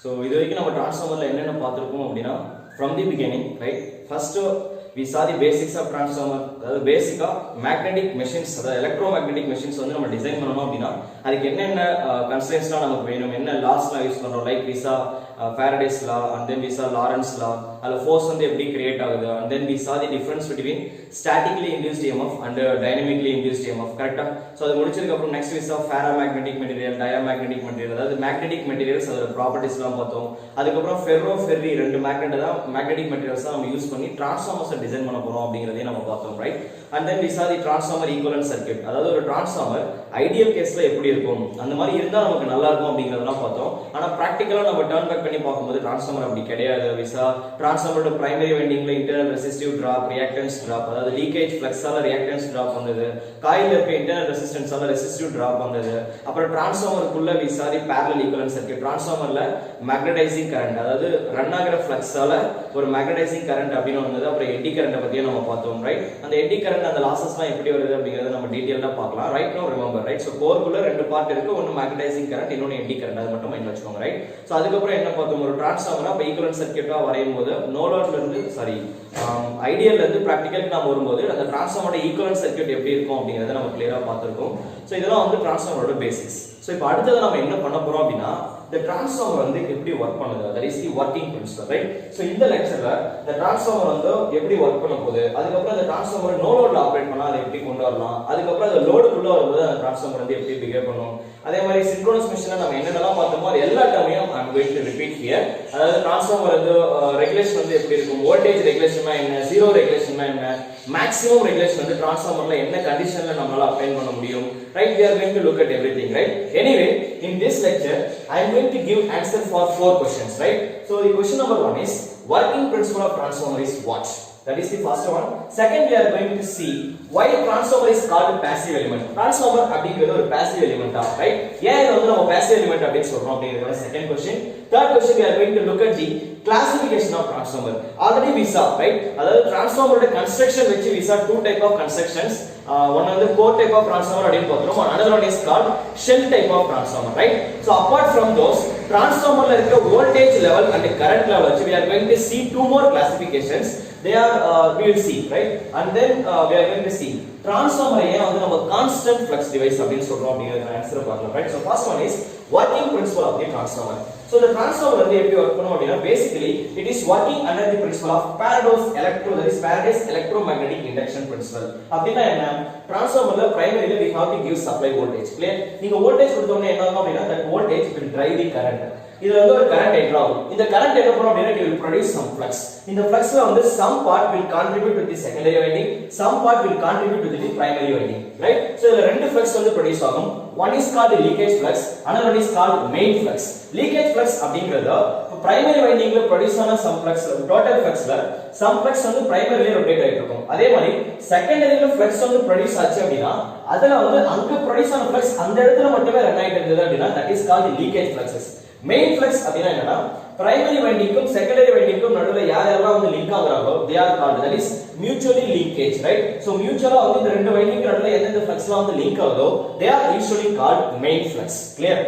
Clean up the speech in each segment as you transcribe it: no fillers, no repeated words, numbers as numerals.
So இது வரைக்கும் நம்ம டிரான்ஸ்ஃபார்மர்ல என்னென்ன பார்த்திருக்கோம் அப்படினா from the beginning, right? First we saw the basics of transformer. அதாவது பேசிக்கா மேக்னெட்டிக் மெஷின்ஸ், அதாவது எலக்ட்ரோமேக்னெட்டிக் மெஷின்ஸ் வந்து நம்ம டிசைன் பண்ணனும் அப்படினா அதுக்கு என்னென்ன கன்ஸ்ட்ரெயின்ட்ஸ்லாம் நமக்கு வேணும், என்ன லாஸ்லாம் யூஸ் பண்றோம், like we saw Faraday's law and then we saw Lorentz law. அதுல ஃபோர்ஸ் வந்து எப்படி கிரியேட் ஆகுது, and then we saw the difference between statically induced EMF and dynamically induced EMF. கரெக்ட்டா? சோ அது முடிச்சதுக்கு அப்புறம் next we saw ferromagnetic material, diamagnetic material. அதாவது magnetic materials அதோட ப்ராப்பர்ட்டீஸ்லாம் பார்த்தோம். அதுக்கு அப்புறம் ஃபெர்ரோ ஃபெர்ரி ரெண்டு magnetic materials தான் நம்ம யூஸ் பண்ணி டிரான்ஸ்ஃபார்மர்ஸ் டிசைன் பண்ண போறோம் அப்படிங்கறதை நம்ம பார்த்தோம், right? And then we saw the transformer equivalent circuit. அதாவது ஒரு டிரான்ஸ்ஃபார்மர் ஐடியல் கேஸ்ல எப்படி இருக்கும், அந்த மாதிரி இருந்தா நமக்கு நல்லா இருக்கும் அப்படிங்கறதெல்லாம் பார்த்தோம். ஆனா பிராக்டிகலா நம்ம டர்ன் பேக் பண்ணி பார்க்கும்போது டிரான்ஸ்ஃபார்மர் அப்படி கிடையாது. we saw transformer to primary winding la internal resistive drop, reactance drop, அதாவது leakage flux ஆல reactance drop வந்தது, காயில்ல இருக்க internal resistance ஆல resistive drop வந்தது. அப்புறம் டிரான்ஸ்ஃபார்மர் குள்ள we saw the parallel equivalent circuit. டிரான்ஸ்ஃபார்மர்ல magnetizing current, அதாவது ரன் ஆகிற flux ஆல ஒரு magnetizing current அப்படினு வந்தது. அப்புறம் eddy current பத்தியே நம்ம பார்த்தோம், ரைட்? அந்த eddy current அந்த லாசஸ்லாம் எப்படி வருது அப்படிங்கறத நம்ம டீடைலா பார்க்கலாம். Right no remember, right? So core குள்ள ரெண்டு பார்ட் இருக்கு, ஒன்னு magnetizing current, இன்னொன்னு eddy current. அது மட்டும் மைண்ட்ல வச்சுக்கோங்க, ரைட்? சோ அதுக்கு அப்புறம் என்ன பார்த்தோம், ஒரு டிரான்ஸ்ஃபார்மரா அப்ப ஈக்குவலன்ட் சர்க்யூட்டா வரையும்போது நோ லோட்ல இருந்து ஐடியல்ல இருந்து பிராக்டிகலுக்கு நாம வரும்போது அந்த டிரான்ஸ்ஃபார்மரோட ஈக்குவலன்ட் சர்க்யூட் எப்படி இருக்கும் அப்படிங்கறத நம்ம கிளியரா பார்த்திருக்கோம். சோ இதெல்லாம் வந்து டிரான்ஸ்ஃபார்மரோட பேசிக்ஸ். சோ இப்போ அடுத்து நம்ம என்ன பண்ண போறோம் அப்படினா the transformer வந்து எப்படி வர்க் பண்ணுது, that is the working principle, right? so இந்த லெக்சர்ல the transformer வந்து எப்படி வர்க் பண்ண போகுது, அதுக்கு அப்புறம் அந்த transformer நோ லோட்ல ஆபரேட் பண்ணா அதை எப்படி கொண்டு வரலாம், அதுக்கு அப்புறம் அந்த லோடுக்குள்ள வரும்போது அந்த transformer வந்து எப்படி பிஹேவ் பண்ணும், அதே மாதிரி சின்க்ரோனஸ் மெஷின்ல நம்ம என்னென்னலாம் பார்த்தோமோ அது எல்லா டேர்மையும் I am going to repeat here. அதாவது டிரான்ஸ்ஃபார்மர் வந்து ரெகுலேஷன் வந்து எப்படி இருக்கும், வோல்டேஜ் ரெகுலேஷன்னா என்ன, ஜீரோ ரெகுலேஷன்னா என்ன, மேக்ஸிமம் ரெகுலேஷன் வந்து டிரான்ஸ்ஃபார்மர்ல என்ன கண்டிஷன்ல நம்மளால அப்ளை பண்ண முடியும், right? we are going to look at everything, right? anyway in this lecture I am going to give answer for 4 questions, right? so the question number 1 is working principle of transformer is what? That is the first one. Second, we are going to see why transformer is called passive element. Transformer அப்படிங்கிறது ஒரு passive element, right? ஏன் இது வந்து நம்ம passive element அப்படி சொல்றோம் அப்படிங்கிறது second question. Third question, we are going to look at the classification of transformer. Already we saw, right? அதாவது transformer ஓட construction வெச்சு we saw two type of constructions. One வந்து core type of transformer அப்படினு பார்த்தோம். Another one is called shell type of transformer, right? So apart from those, transformerல இருக்க voltage level and current level வெச்சு we are going to see two more classifications. They are we will see, right? and then we are going to see transformer ஏன் வந்து நம்ம constant flux device அப்படினு சொல்றோம் அப்படிங்கற answer பார்க்கலாம், right? so first one is working principle of the transformer. so the transformer வந்து எப்படி work பண்ணும் அப்படினா basically it is working under the principle of Faraday's electromagnetic induction principle. அப்படினா என்ன, transformerல primarily we have to give supply voltage, clear? நீங்க voltage கொடுத்த உடனே என்ன ஆகும் அப்படினா that voltage will drive the current. இதுல வந்து ஒரு current enter ஆகும். இந்த current என்ன பண்ணும் அப்படினா it will produce some flux. இந்த fluxல வந்து some part will contribute to the secondary winding, some part will contribute to the primary winding, right? so இதுல ரெண்டு flux வந்து produce ஆகும். one is called leakage flux, another one is called main flux. leakage flux அப்படிங்கிறது primary windingல produce ஆன some flux, total fluxல some flux வந்து primaryல rotate ஆயிட்டு இருக்கும். அதே மாதிரி secondaryல flux வந்து produce ஆச்சு அப்படினா அதுல வந்து அங்க produce ஆன flux அந்த இடத்துல மட்டுமே ரன் ஆயிட்டு இருந்தது அப்படினா that is called leakage fluxes. main flux அப்படினா என்னன்னா primary winding க்கும் secondary winding க்கும் நடுவுல யாரெல்லாம் வந்து link ஆகுறாங்களோ they are called, that is mutually linkage, right? so mutually வந்து இந்த ரெண்டு winding நடுவுல எந்தெந்த fluxலாம் வந்து லிங்க் ஆகுதோ they are usually called main flux, clear?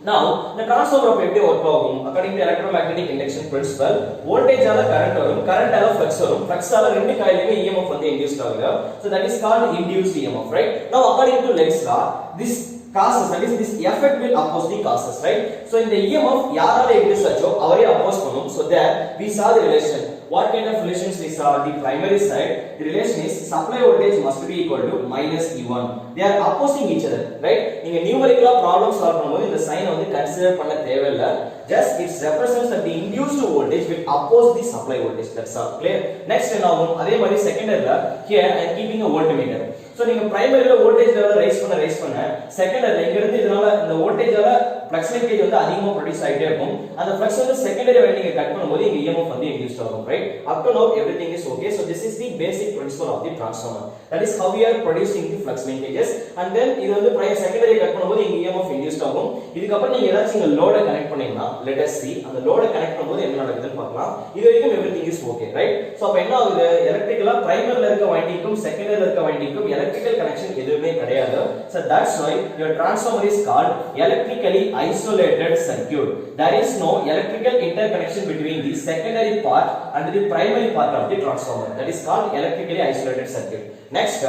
now the transformer எப்படி வர்க் ஆகும் according to electromagnetic induction principle, voltage ஆல current வரும், current ஆல flux வரும், flux ஆல ரெண்டு காயிலுமே EMF வந்து induced ஆகுது. so that is called induced EMF, right? now according to Lenz's law, this causes, that is this effect will oppose the causes, right? so in the EMF யாரால induce ஆச்சோ அவரே oppose பண்ணும். so there we saw the relation. what kind of relations we saw? the primary side, the relation is supply voltage must be equal to minus E1. they are opposing each other, right? நீங்க நியூமெரிக்கலா problem solve பண்ணும்போது இந்த sign வந்து consider பண்ண தேவையில்லை, just it represents that the induced voltage will oppose the supply voltage, that's all, clear? next என்ன ஆகும், அதே மாதிரி செகண்டரில here I am keeping a voltmeter. so நீங்க பிரைமரில வோல்டேஜ் லெவல் ரைஸ் பண்ண செகண்டரில இங்க இருந்து இதனால இந்த வோல்டேஜால ஃப்ளக்ஸ் லிங்கேஜ் வந்து அதிகமா ப்ரொடியூஸ் ஆயிட்டே இருக்கும். அந்த ஃப்ளக்ஸ் வந்து செகண்டரி வைண்டிங் கட் பண்ணும்போது இங்க EMF வந்து இன்டியூஸ் ஆகும், right? up to now everything is okay. so this is the basic principle of the transformer, that is how we are producing the flux linkages. and then இது வந்து secondary cut பண்ணும்போது இங்க EMF induce ஆகும். இதுக்கு அப்புறம் நீங்க ஏதாச்சும் இங்க லோட கனெக்ட் பண்ணீங்கன்னா let us see அந்த லோட கனெக்ட் பண்ணும்போது என்ன நடக்குதுன்னு பார்க்கலாம். இது வரைக்கும் everything is okay, right? so அப்ப என்ன ஆகுது, எலக்ட்ரிக்கலா பிரைமரில இருக்க வைண்டிங்க்கும் செகண்டரில இருக்க வைண்டிங்க்கும் electrical connection எதுவுமே கிடையாது. So that's why your transformer is called electrically isolated circuit. There is no electrical interconnection between the secondary part and the primary part of the transformer. That is called electrically isolated circuit. Next,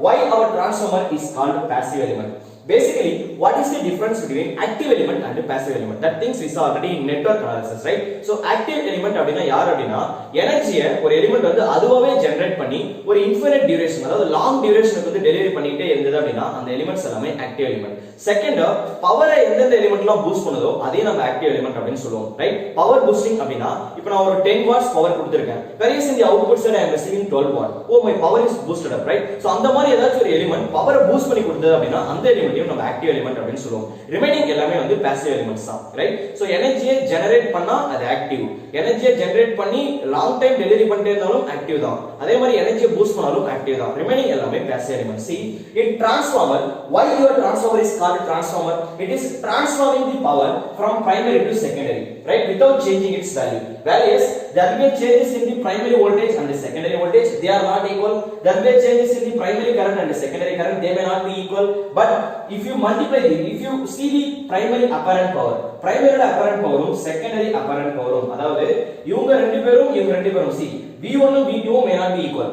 why our transformer is called passive element? Basically, what is the difference between active element and passive element? That things we saw already in network analysis, right? So active element அப்படினா யார் அப்படினா எனர்ஜியை ஒரு element வந்து அதுவாவே generate பண்ணி ஒரு infinite duration அதாவது long டியூரேஷனுக்கு வந்து டெலிவரி பண்ணிட்டே இருந்தது அப்படினா அந்த எலிமெண்ட்ஸ் எல்லாமே ஆக்டிவ் எலிமெண்ட். செகண்ட், பவரை எந்தெந்த எலிமெண்ட்லாம் பூஸ்ட் பண்ணுதோ அதே நம்ம ஆக்டிவ் எலிமெண்ட் அப்படினு சொல்லுவோம், ரைட்? பவர் பூஸ்டிங் அப்படினா இப்போ நான் ஒரு 10 வாட்ஸ் பவர் கொடுத்திருக்கேன். whereas in the output side I am receiving 12 watt. Oh, my power is boosted up, right? So அந்த மாதிரி ஏதாச்சும் ஒரு எலிமெண்ட் பவரை பூஸ்ட் பண்ணி கொடுத்தது அப்படினா அந்த எலிமெண்ட் நம்ம ஆக்டிவ் எலிமெண்ட் அப்படினு சொல்லுவோம். ரிமைனிங் எல்லாமே வந்து பாசிவ் எலிமெண்ட்ஸ் தான், ரைட்? சோ எனர்ஜியை ஜெனரேட் பண்ணா அது ஆக்டிவ், எனர்ஜியை ஜெனரேட் பண்ணி லாங் டைம் டெலிவரி பண்ணிட்டே இருந்தாலும் ஆக்டிவ் தான், அதே மாதிரி எனர்ஜியை பூஸ்ட் பண்ணாலும் ஆக்டிவ் தான். ரிமைனிங் எல்லாமே passive elements. See, in transformer, why your transformer is called transformer? It is transforming the power from primary to secondary, right, without changing its value. Whereas there will be changes in the primary voltage and the secondary voltage, they are not equal. There will be changes in the primary current and the secondary current, they may not be equal. But if you multiply the, if you see the primary apparent power, primary apparent power secondary apparent power, அதாவது இவங்க ரெண்டு பேரும் see V1 um V2 um may not be equal,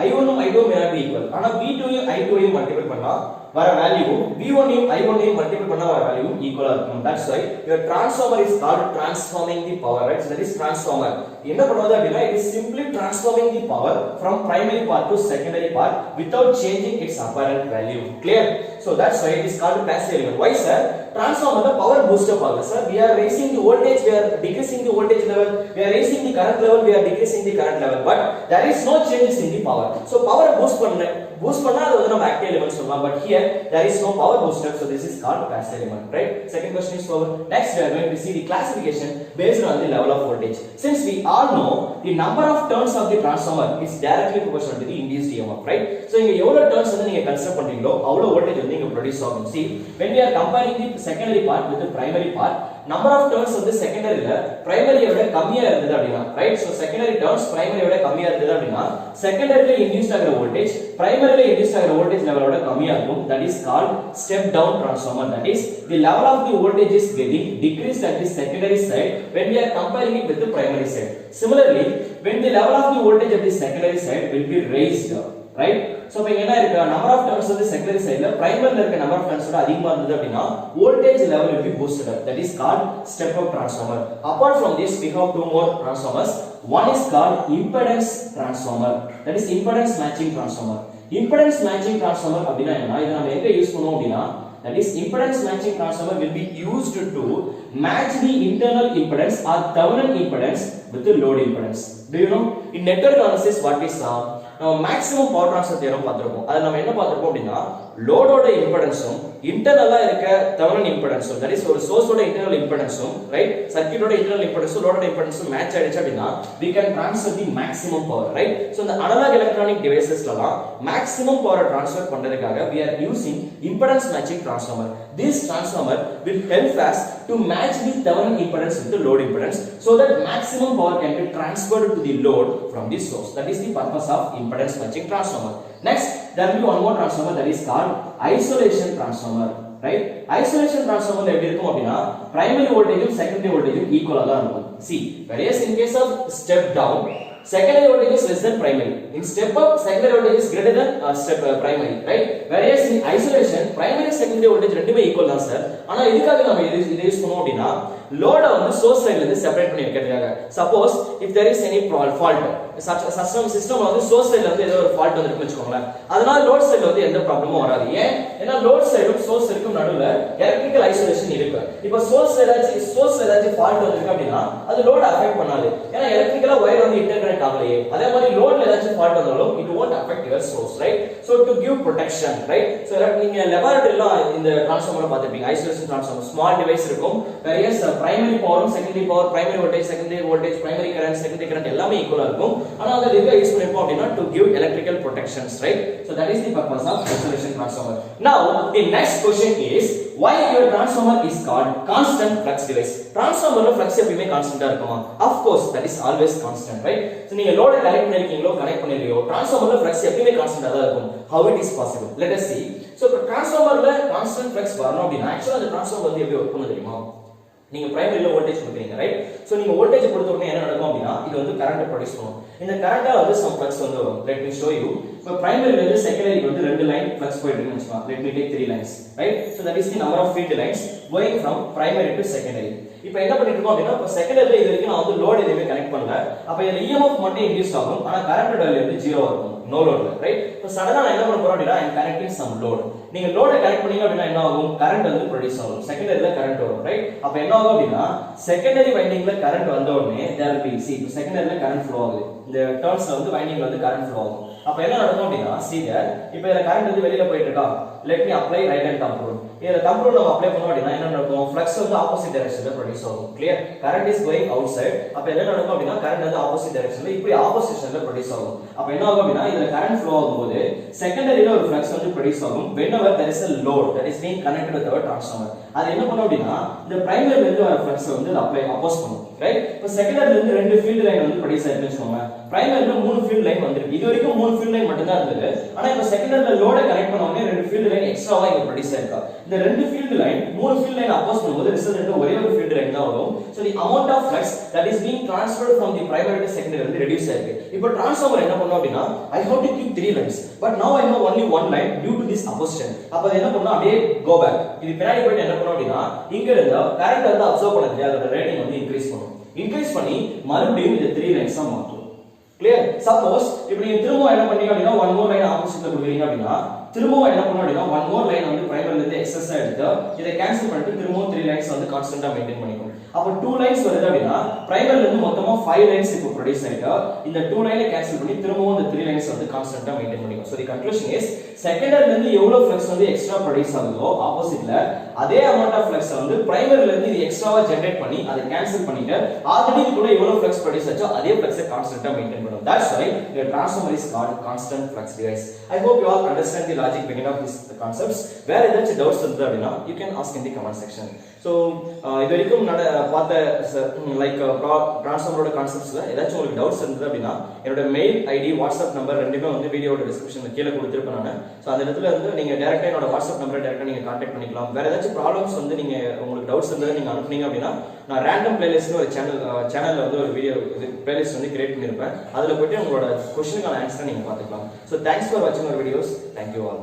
I1 um I2 may not be equal. ஆனா V2 உம் I2 உம் multiply பண்ணா வர value V1 உம் I1 உம் multiply பண்ணா வர value ஈக்குவலா இருக்கும். That's why your transformer is called transforming the power, right? So that is transformer. என்ன பண்ணுது அப்படினா it is simply transforming the power from primary part to secondary part without changing its apparent value. Clear? So that's why it is called passive element. Why, sir? Transformer the power boost up agla, sir. We are raising the voltage, we are decreasing the voltage level, we are raising the current level, we are decreasing the current level, but there is no changes in the power. So power boost பண்ணா அது வந்து நம்ம active element சொல்லலாம், but here there is no power booster, so this is called passive element, right? Second question is over. Next we are going to see the classification based on the level of voltage. Since we all know the number of turns of the transformer is directly proportional to the induced EMF, right? So இங்க எவ்வளவு turns வந்து நீங்க consider பண்றீங்களோ அவ்வளவு voltage வந்து இங்க produce ஆகும். See, when we are comparing the secondary part with the primary part, number of turns வந்து செகண்டரியில பிரைமரியை விட கம்மியா இருந்தது அப்படினா, ரைட்? சோ செகண்டரி டர்ன்ஸ் பிரைமரியை விட கம்மியா இருந்தது அப்படினா செகண்டரியில இன்டியூஸ்ட் ஆகிற வோல்டேஜ் பிரைமரியில இன்டியூஸ்ட் ஆகிற வோல்டேஜ் லெவலோட கம்மியா இருக்கும். That is called step down transformer. That is the level of the voltage is getting decreased at the secondary side when we are comparing it with the primary side. Similarly, when the level of the voltage at the secondary side will be raised, right? So இப்போ என்ன இருக்கு, number of turns வந்து secondary sideல primaryல இருக்க number of turns விட அதிகமா இருந்தது அப்படினா voltage level will be boosted up. That is called step up transformer. Apart from this, we have two more transformers. One is called impedance transformer. That is impedance matching transformer. Impedance matching transformer அப்படினா என்ன, இத நாம எங்க use பண்ணுவோம் அப்படினா, that is impedance matching transformer will be used to match the internal impedance or Thevenin impedance with the load impedance. Do you know, in network analysis what we saw, நம்ம maximum power transfer theorem பார்த்திருப்போம். அத நம்ம என்ன பார்த்திருப்போம் அப்படினா லோடோட இம்பெடன்ஸும் இன்டர்னலா இருக்க Thevenin இம்பெடன்ஸும், that is ஒரு சோர்ஸோட internal இம்பெடன்ஸும், right, சர்க்யூட்டோட internal இம்பெடன்ஸும் லோடோட இம்பெடன்ஸும் match ஆயிடுச்சு அப்படினா we can transfer the maximum power, right? So இந்த அனலாக் எலக்ட்ரானிக் டிவைசஸ்லலாம் மேக்ஸிமம் பவரை ட்ரான்ஸ்ஃபர் பண்றதுக்காக we are using impedance matching transformer. This transformer will help us to match the Thevenin impedance with the load impedance so that maximum power can be transferred to the load from the source. That is the purpose of impedance matching transformer. Next, there will be one more transformer, that is called isolation transformer, right? Isolation transformer எப்படி இருக்கும் அப்படினா primary voltage and secondary voltage ஈக்குவலா தான் இருக்கும். See, whereas in case of step down, secondary voltage is less than primary. In step up, secondary voltage is greater than primary, right? Whereas in isolation, primary secondary voltage ரெண்டுமே equal தான் sir. ஆனா இதுக்காக நாம இத use பண்ணுவோம் அப்படினா லோட வந்து source சைடுல இருந்து செப்பரேட் பண்ணி வைக்கிறதுக்காக. Suppose if there is any fault, system வந்து சோர்ஸ் சைடுல வந்து ஏதோ ஒரு ஃபால்ட் வந்துருக்குன்னு வெச்சுக்கோங்க, அதனால லோட் சைடுல வந்து எந்த ப்ராப்ளமும் வராது. ஏன்னா லோட் சைடும் சோர்ஸ் சைடுக்கும் நடுவுல எலக்ட்ரிக்கல் ஐசோலேஷன் இருக்கு. இப்போ சோர்ஸ் ஏதாச்சும் ஃபால்ட் வந்திருக்கு அப்படினா அது லோட் அஃபெக்ட் பண்ணாது, ஏன்னா எலக்ட்ரிக்கலா வயர் வந்து இன்டர்கனெக்ட் ஆகலையே. அதே மாதிரி லோட்ல ஏதாச்சும் ஃபால்ட் வந்தாலும் it won't affect your source, right? So to give protection, right? So நீங்க லேபரட்டரியில இந்த டிரான்ஸ்ஃபார்மரை பார்த்திருப்பீங்க, ஐசோலேஷன் டிரான்ஸ்ஃபார்மர், ஸ்மால் டிவைஸ் இருக்கும், various primary power, secondary power, primary voltage, secondary voltage, primary current, secondary current எல்லாமே ஈக்குவலா இருக்கும். ஆனா அத ரிவர்ஸ் யூஸ் பண்ணிப்போம் அப்படினா to give electrical protections, right? So that is the purpose of isolation transformer. Now the next question is why your transformer is called constant flux device? Transformer flux எப்பவுமே கான்ஸ்டன்ட்டா இருக்குமா? Of course, that is always constant, right? So நீங்க லோட connect பண்ணிருக்கீங்களோ connect பண்ணிருக்கீங்களோ transformer flux எப்பவுமே கான்ஸ்டன்ட்டா தான் இருக்கும். How it is possible? Let us see. So transformerல constant flux வரணும் அப்படினா actually அந்த transformer வந்து எப்படி வர்க் பண்ணுது தெரியுமா? நீங்க பிரைமரில வோல்டேஜ் கொடுக்குறீங்க, ரைட்? சோ நீங்க வோல்டேஜ் கொடுத்த உடனே என்ன நடக்கும் அப்படினா இது வந்து கரண்ட் ப்ரொடியூஸ் பண்ணும். இந்த கரண்ட்டால வந்து some flux வந்து வரும். Let me show you. இப்போ பிரைமரில இருந்து செகண்டரிக்கு வந்து ரெண்டு லைன் flux போயிட்டு இருக்குன்னு வெச்சுக்கலாம். Let me take 3 lines, right? So that is the number of field lines going from primary to secondary. இப்போ என்ன பண்ணிட்டு இருக்கோம் அப்படினா இப்போ செகண்டரில இது வரைக்கும் நான் வந்து லோட் எதுவுமே கனெக்ட் பண்ணல. அப்ப இதுல EMF மட்டும் இன்டியூஸ் ஆகும். ஆனா கரண்ட் வேல்யூ வந்து 0 இருக்கும். நோ லோட்ல, ரைட்? இப்போ சடனா நான் என்ன பண்ண போறேன் அப்படினா I am connecting some load. நீங்க லோட கனெக்ட் பண்ணீங்க அப்படினா என்ன ஆகும்? கரண்ட் வந்து ப்ரொடியூஸ் ஆகும். செகண்டரில கரண்ட் வரும், ரைட்? அப்ப என்ன ஆகும் அப்படினா செகண்டரி வைண்டிங்ல கரண்ட் வந்த உடனே there will be see செகண்டரில கரண்ட் ஃப்ளோ ஆகுது. இந்த டர்ன்ஸ்ல வந்து வைண்டிங்ல வந்து கரண்ட் ஃப்ளோ ஆகும். அப்ப என்ன நடக்கும் அப்படினா see there இப்போ இந்த கரண்ட் வந்து வெளியில போயிட்டு இருக்கா. let me apply right hand thumb rule. இந்த thumb rule நம்ம அப்ளை பண்ணோம் அப்படினா என்ன நடக்கும்? ஃப்ளக்ஸ் வந்து ஆப்போசிட் டைரக்ஷன்ல ப்ரொடியூஸ் ஆகும். Clear? Current is going out side. அப்ப என்ன நடக்கும் அப்படினா கரண்ட் வந்து ஆப்போசிட் டைரக்ஷன்ல இப்படி ஆப்போசிஷன்ல ப்ரொடியூஸ் ஆகும். அப்ப என்ன ஆகும் அப்படினா இதுல கரண்ட் ஃப்ளோ ஆகும்போது செகண்டரியில ஒரு ஃப்ளக்ஸ் வந்து ப்ரொடியூஸ் ஆகும். whenever there is a load that is being connected with our transformer. அது என்ன பண்ணும் அப்படினா இந்த பிரைமரில இருந்து வர ஃப்ளக்ஸ் வந்து அப்ளை அப்போஸ் பண்ணும், ரைட்? இப்போ செகண்டரில இருந்து ரெண்டு ஃபீல்ட் லைன் வந்து ப்ரொடியூஸ் ஆயிடுச்சுன்னு வெச்சுக்கோங்க. பிரைமரில மூணு ஃபீல்ட் லைன் வந்திருக்கு. இது வரைக்கும் மூணு ஃபீல்ட் லைன் மட்டும் தான் இருந்தது. ஆனா இப்போ செகண்டரில லோட கனெக்ட் பண்ண உடனே ரெண்டு ஃபீல்ட் லைன் எக்ஸ்ட்ராவா இங்க ப்ரொடியூஸ் ஆயிருக்கு. இந்த ரெண்டு ஃபீல்ட் லைன் மூணு ஃபீல்ட் லைன் அப்போஸ் பண்ணும்போது ரிசல்ட் ஒரே ஒரு ஃபீல்ட் லைன் தான் வரும். So the amount of flux that is being transferred from the primary to secondary வந்து ரெடியூஸ் ஆயிருக்கு. இப்போ டிரான்ஸ்ஃபார்மர் என்ன பண்ணும் அப்படினா I have to keep 3 lines but now I have only one line due to this opposition. அப்ப என்ன பண்ணனும்? அப்படியே go back. இது பின்னாடி போய் என்ன பண்ணும் அப்படினா இங்க இருந்து கரண்ட் வந்து அப்சர்வ் பண்ணது அதோட ரேட்டிங் வந்து இன்கிரீஸ் பண்ணும். இன்கிரீஸ் பண்ணி மறுபடியும் இந்த 3 லைன்ஸா மாத்தும். கிளியர்? சப்போஸ் இப்போ நீங்க திரும்ப என்ன பண்ணீங்க அப்படினா one more line ஆப்போசிட்ல கொடுக்குறீங்க அப்படினா திரும்பவும் என்ன பண்ணனும் அப்படினா one more line வந்து பிரைமரில இருந்து எக்ஸஸ் எடுத்து இத கேன்சல் பண்ணிட்டு திரும்பவும் 3 லைன்ஸ் வந்து கான்ஸ்டன்ட்டா மெயின்टेन பண்ணிக்கணும். அப்ப 2 லைன்ஸ் வருது அப்படினா பிரைமரில இருந்து மொத்தமா 5 லைன்ஸ் இப்போ ப்ரொடியூஸ் ஆயிட்டா இந்த 2 லைனை கேன்சல் பண்ணி திரும்பவும் இந்த 3 லைன்ஸ் வந்து கான்ஸ்டன்ட்டா மெயின்टेन பண்ணிக்கணும். சோ தி கன்க்ளூஷன் இஸ் செகண்டரில இருந்து எவ்வளவு ஃப்ளக்ஸ் வந்து எக்ஸ்ட்ரா ப்ரொடியூஸ் ஆகுதோ ஆப்போசிட்ல அதே அமௌண்ட் ஆஃப் ஃப்ளக்ஸ் வந்து பிரைமரில இருந்து இது எக்ஸ்ட்ராவா ஜெனரேட் பண்ணி அதை கேன்சல் பண்ணிட்டு ஆல்ரெடி இது கூட எவ்வளவு ஃப்ளக்ஸ் ப்ரொடியூஸ் ஆச்சோ அதே ஃப்ளக்ஸை கான்ஸ்டன்ட்டா மெயின்टेन பண்ணும். That's why the transformer is called constant flux device. I hope you all understand the logic behind of this concepts. வேற ஏதாச்சும் டவுட்ஸ் இருந்தா அப்படினா you can ask in the comment section. So இது வரைக்கும் பார்த்த லைக் டிரான்ஸ்ஃபார்மரோட கான்செப்ட்ஸ்ல ஏதாச்சும் உங்களுக்கு டவுட்ஸ் இருந்தது அப்படினா என்னோட மெயில் ஐடி வாட்ஸ்அப் நம்பர் ரெண்டுமே வந்து வீடியோட டிஸ்கிரிப்ஷன்ல கீழ கொடுத்திருப்பேன் நான். சோ அந்த இடத்துல இருந்து நீங்க டைரக்ட்டா என்னோட வாட்ஸ்அப் நம்பரை டைரக்ட்டா நீங்க கான்டாக்ட் பண்ணிக்கலாம். வேற ஏதாச்சும் ப்ராப்ளம்ஸ் வந்து நீங்க உங்களுக்கு டவுட்ஸ் இருந்தா நீங்க அனுப்புனீங்க அப்படினா நான் ரேண்டம் பிளேலிஸ்ட்னு ஒரு சேனல்ல வந்து ஒரு வீடியோ பிளேலிஸ்ட் வந்து கிரியேட் பண்ணிருப்பேன். அதுல போய்ட்டு உங்களோட क्वेश्चनக்கான ஆன்சரை நீங்க பாத்துக்கலாம். So thanks for watching our videos. Thank you all.